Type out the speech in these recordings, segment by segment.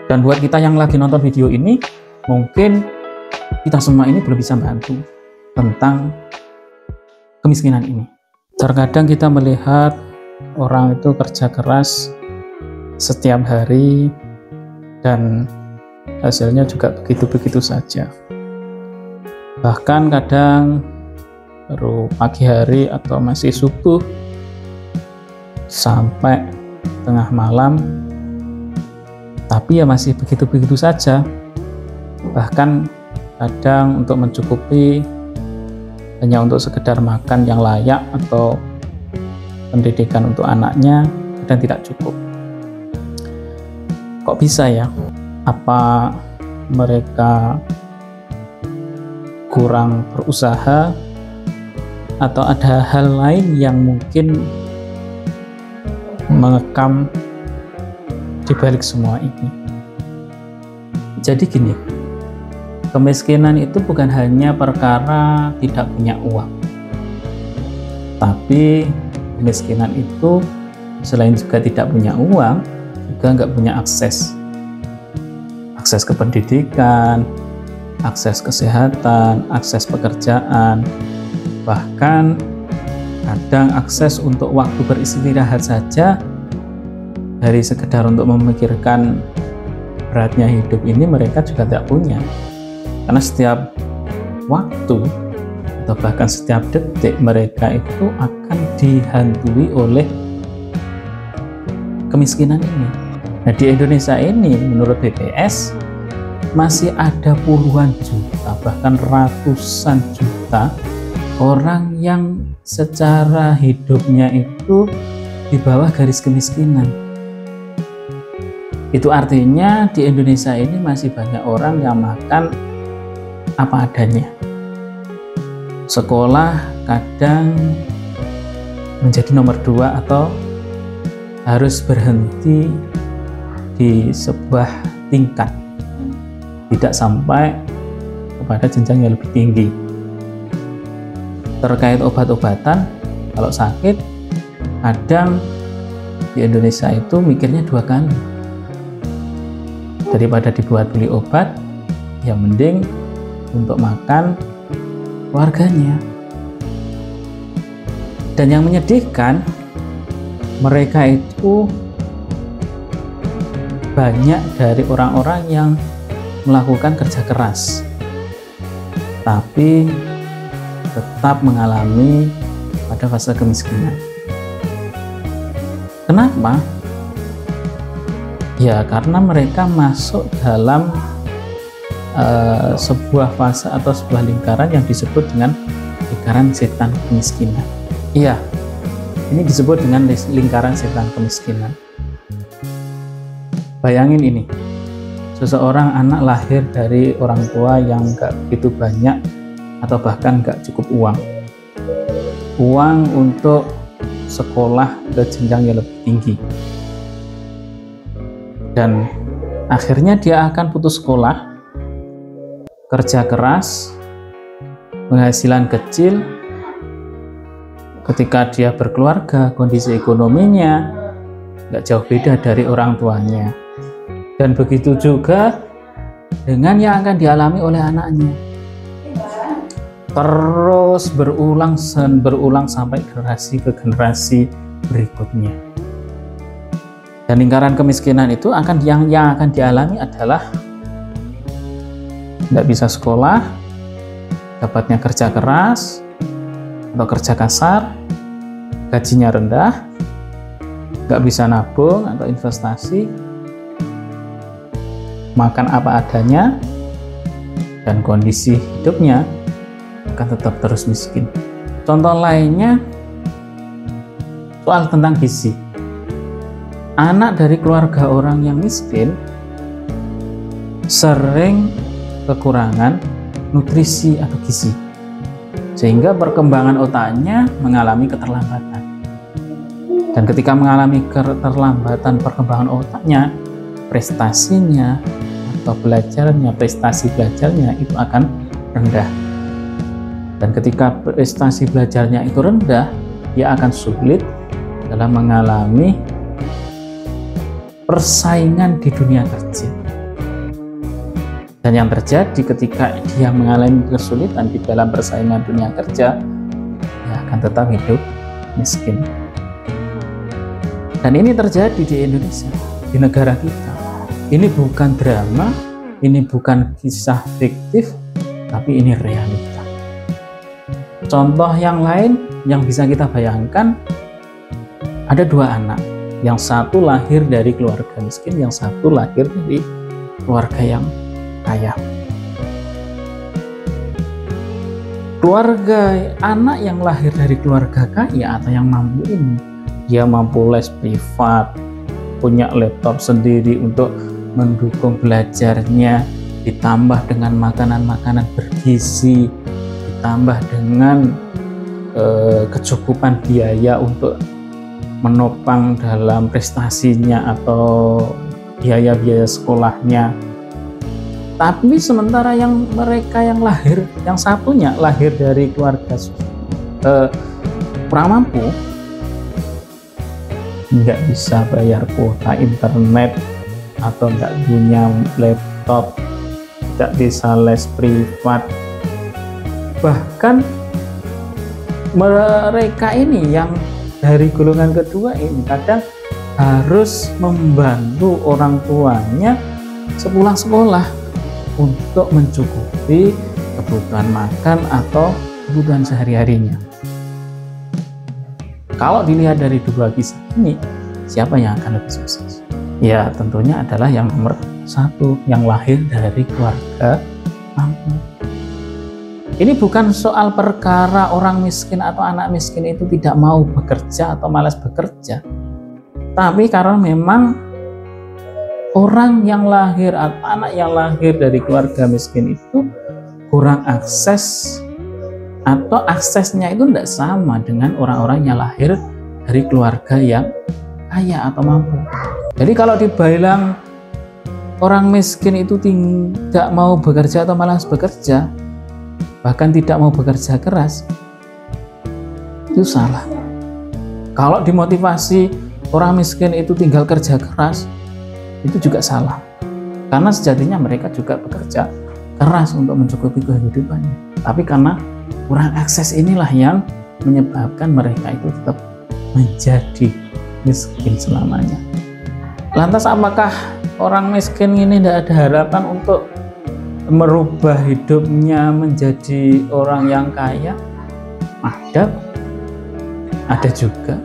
Dan buat kita yang lagi nonton video ini, mungkin kita semua ini belum bisa bantu tentang kemiskinan ini. Terkadang kita melihat orang itu kerja keras setiap hari dan hasilnya juga begitu-begitu saja. Bahkan kadang baru pagi hari atau masih subuh sampai tengah malam, tapi ya masih begitu-begitu saja. Bahkan kadang untuk mencukupi hanya untuk sekedar makan yang layak atau pendidikan untuk anaknya kadang tidak cukup. Kok bisa ya? Apa mereka kurang berusaha atau ada hal lain yang mungkin mengekam di balik semua ini? Jadi gini, kemiskinan itu bukan hanya perkara tidak punya uang, tapi kemiskinan itu selain juga tidak punya uang, juga nggak punya akses ke pendidikan, akses kesehatan, akses pekerjaan, bahkan kadang akses untuk waktu beristirahat saja dari sekedar untuk memikirkan beratnya hidup ini mereka juga tidak punya. Karena setiap waktu atau bahkan setiap detik mereka itu akan dihantui oleh kemiskinan ini. Nah, di Indonesia ini menurut BPS masih ada puluhan juta bahkan ratusan juta orang yang secara hidupnya itu di bawah garis kemiskinan. Itu artinya di Indonesia ini masih banyak orang yang makan apa adanya. Sekolah kadang menjadi nomor 2 atau harus berhenti di sebuah tingkat, tidak sampai kepada jenjang yang lebih tinggi. Terkait obat-obatan, kalau sakit kadang di Indonesia itu mikirnya 2 kali. Daripada dibuat beli obat, ya mending untuk makan keluarganya. Dan yang menyedihkan, mereka itu banyak dari orang-orang yang melakukan kerja keras tapi tetap mengalami pada fase kemiskinan. Kenapa? Ya karena mereka masuk dalam sebuah fase atau sebuah lingkaran yang disebut dengan lingkaran setan kemiskinan. Iya, ini disebut dengan lingkaran setan kemiskinan. Bayangin ini, seseorang anak lahir dari orang tua yang gak begitu banyak atau bahkan gak cukup uang untuk sekolah ke jenjang yang lebih tinggi, dan akhirnya dia akan putus sekolah, kerja keras, penghasilan kecil. Ketika dia berkeluarga, kondisi ekonominya gak jauh beda dari orang tuanya. Dan begitu juga dengan yang akan dialami oleh anaknya. Terus berulang sampai generasi ke generasi berikutnya. Dan lingkaran kemiskinan itu yang akan dialami adalah tidak bisa sekolah, dapatnya kerja keras atau kerja kasar, gajinya rendah, nggak bisa nabung atau investasi, makan apa adanya, dan kondisi hidupnya akan tetap terus miskin. Contoh lainnya soal tentang gizi. Anak dari keluarga orang yang miskin sering kekurangan nutrisi atau gizi, sehingga perkembangan otaknya mengalami keterlambatan. Dan ketika mengalami keterlambatan perkembangan otaknya, prestasinya atau prestasi belajarnya itu akan rendah. Dan ketika prestasi belajarnya itu rendah, dia akan sulit dalam mengalami persaingan di dunia kerja. Dan yang terjadi ketika dia mengalami kesulitan di dalam persaingan dunia kerja, dia akan tetap hidup miskin. Dan ini terjadi di Indonesia, di negara kita. Ini bukan drama, ini bukan kisah fiktif, tapi ini realita. Contoh yang lain yang bisa kita bayangkan, ada dua anak. Yang satu lahir dari keluarga miskin, yang satu lahir dari keluarga yang kaya. Keluarga anak yang lahir dari keluarga kaya atau yang mampu ini, dia mampu les privat, punya laptop sendiri untuk mendukung belajarnya, ditambah dengan makanan-makanan bergizi, ditambah dengan kecukupan biaya untuk menopang dalam prestasinya atau biaya-biaya sekolahnya. Tapi sementara yang mereka yang lahir, yang satunya lahir dari keluarga kurang mampu, nggak bisa bayar kuota internet atau nggak punya laptop, nggak bisa les privat. Bahkan mereka ini yang dari golongan kedua ini kadang harus membantu orang tuanya sepulang sekolah untuk mencukupi kebutuhan makan atau kebutuhan sehari-harinya. Kalau dilihat dari dua kisah ini, siapa yang akan lebih sukses? Ya tentunya adalah yang nomor satu, yang lahir dari keluarga mampu. Ini bukan soal perkara orang miskin atau anak miskin itu tidak mau bekerja atau malas bekerja, tapi karena memang orang yang lahir atau anak yang lahir dari keluarga miskin itu kurang akses, atau aksesnya itu tidak sama dengan orang-orang yang lahir dari keluarga yang kaya atau mampu. Jadi kalau dibilang orang miskin itu tidak mau bekerja atau malas bekerja, bahkan tidak mau bekerja keras, itu salah. Kalau dimotivasi orang miskin itu tinggal kerja keras, itu juga salah. Karena sejatinya mereka juga bekerja keras untuk mencukupi kehidupannya. Tapi karena kurang akses inilah yang menyebabkan mereka itu tetap menjadi miskin selamanya. Lantas apakah orang miskin ini tidak ada harapan untuk merubah hidupnya menjadi orang yang kaya? Ada juga,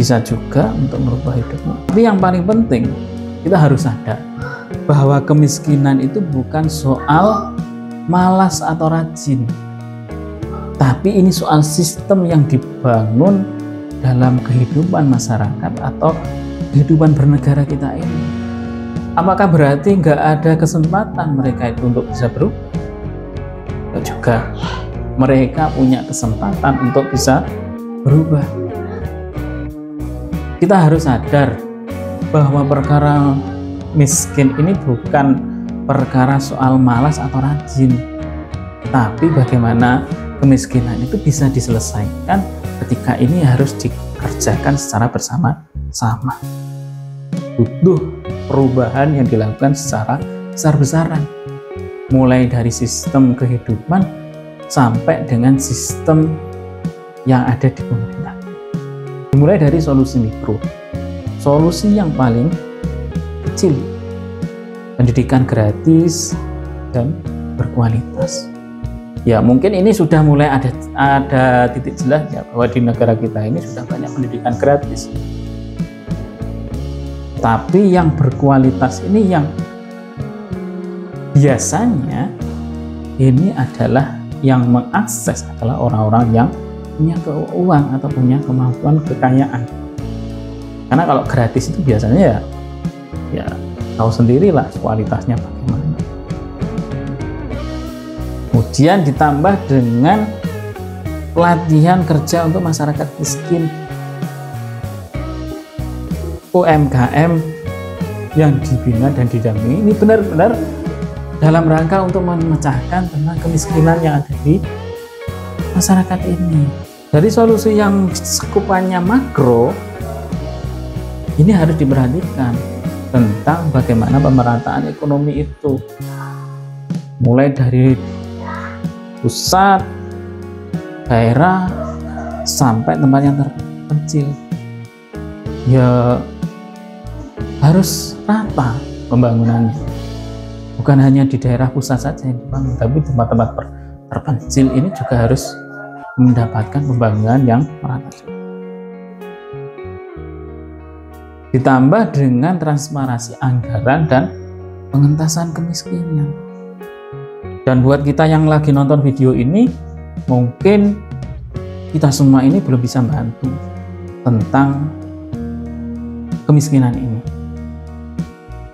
bisa juga untuk merubah hidupnya. Tapi yang paling penting, kita harus sadar bahwa kemiskinan itu bukan soal malas atau rajin, tapi ini soal sistem yang dibangun dalam kehidupan masyarakat atau kehidupan bernegara kita ini. Apakah berarti nggak ada kesempatan mereka itu untuk bisa berubah? Ya juga, mereka punya kesempatan untuk bisa berubah. Kita harus sadar bahwa perkara miskin ini bukan perkara soal malas atau rajin, tapi bagaimana kemiskinan itu bisa diselesaikan ketika ini harus dikerjakan secara bersama-sama. Butuh perubahan yang dilakukan secara besar-besaran, mulai dari sistem kehidupan sampai dengan sistem yang ada di pemerintah. Dimulai dari solusi mikro, solusi yang paling kecil, pendidikan gratis dan berkualitas. Ya mungkin ini sudah mulai ada titik jelas ya bahwa di negara kita ini sudah banyak pendidikan gratis. Tapi yang berkualitas ini yang biasanya ini adalah yang mengakses adalah orang-orang yang punya uang atau punya kemampuan kekayaan. Karena kalau gratis itu biasanya ya tahu sendirilah kualitasnya bagaimana. Kemudian ditambah dengan pelatihan kerja untuk masyarakat miskin, UMKM yang dibina dan didampingi, ini benar-benar dalam rangka untuk memecahkan tentang kemiskinan yang ada di masyarakat ini. Dari solusi yang sekupannya makro, ini harus diperhatikan tentang bagaimana pemerataan ekonomi itu. mulai dari pusat, daerah, sampai tempat yang terpencil. Ya harus rata pembangunannya, bukan hanya di daerah pusat saja yang dibangun, tapi tempat-tempat terpencil ini juga harus mendapatkan pembangunan yang merata juga. Ditambah dengan transparansi anggaran dan pengentasan kemiskinan. Dan buat kita yang lagi nonton video ini, mungkin kita semua ini belum bisa bantu tentang kemiskinan ini.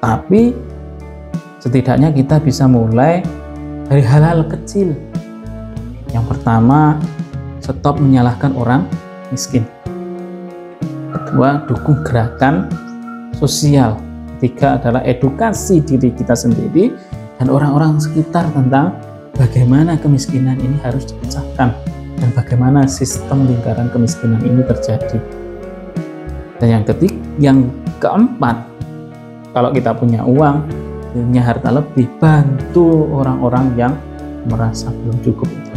Tapi setidaknya kita bisa mulai dari hal-hal kecil. Yang pertama, stop menyalahkan orang miskin. Kedua, dukung gerakan sosial. Ketiga adalah edukasi diri kita sendiri dan orang-orang sekitar tentang bagaimana kemiskinan ini harus dipecahkan dan bagaimana sistem lingkaran kemiskinan ini terjadi. Dan yang keempat, kalau kita punya uang, punya harta lebih, bantu orang-orang yang merasa belum cukup itu.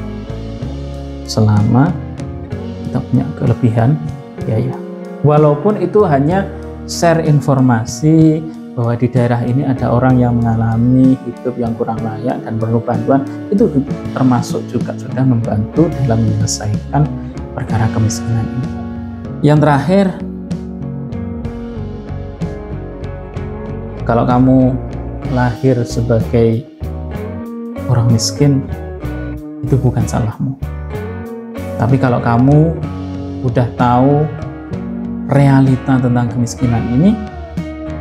Selama kita punya kelebihan biaya. Walaupun itu hanya share informasi bahwa di daerah ini ada orang yang mengalami hidup yang kurang layak dan perlu bantuan, itu termasuk juga sudah membantu dalam menyelesaikan perkara kemiskinan ini. Yang terakhir, kalau kamu lahir sebagai orang miskin, itu bukan salahmu. Tapi kalau kamu udah tahu realita tentang kemiskinan ini,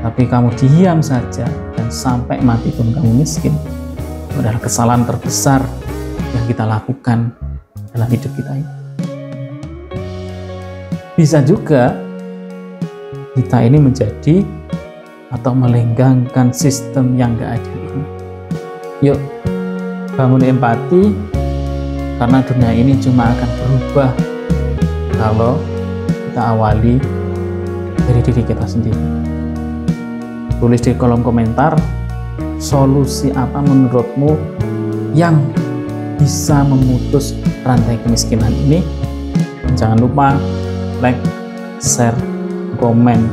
tapi kamu diam saja dan sampai mati pun kamu miskin, itu adalah kesalahan terbesar yang kita lakukan dalam hidup kita ini. Bisa juga kita ini menjadi atau melenggangkan sistem yang gak adil ini. Yuk, bangun empati, karena dunia ini cuma akan berubah kalau kita awali dari diri kita sendiri. Tulis di kolom komentar solusi apa menurutmu yang bisa memutus rantai kemiskinan ini. Jangan lupa like, share, komen.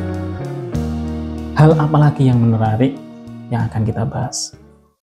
Hal apa lagi yang menarik yang akan kita bahas.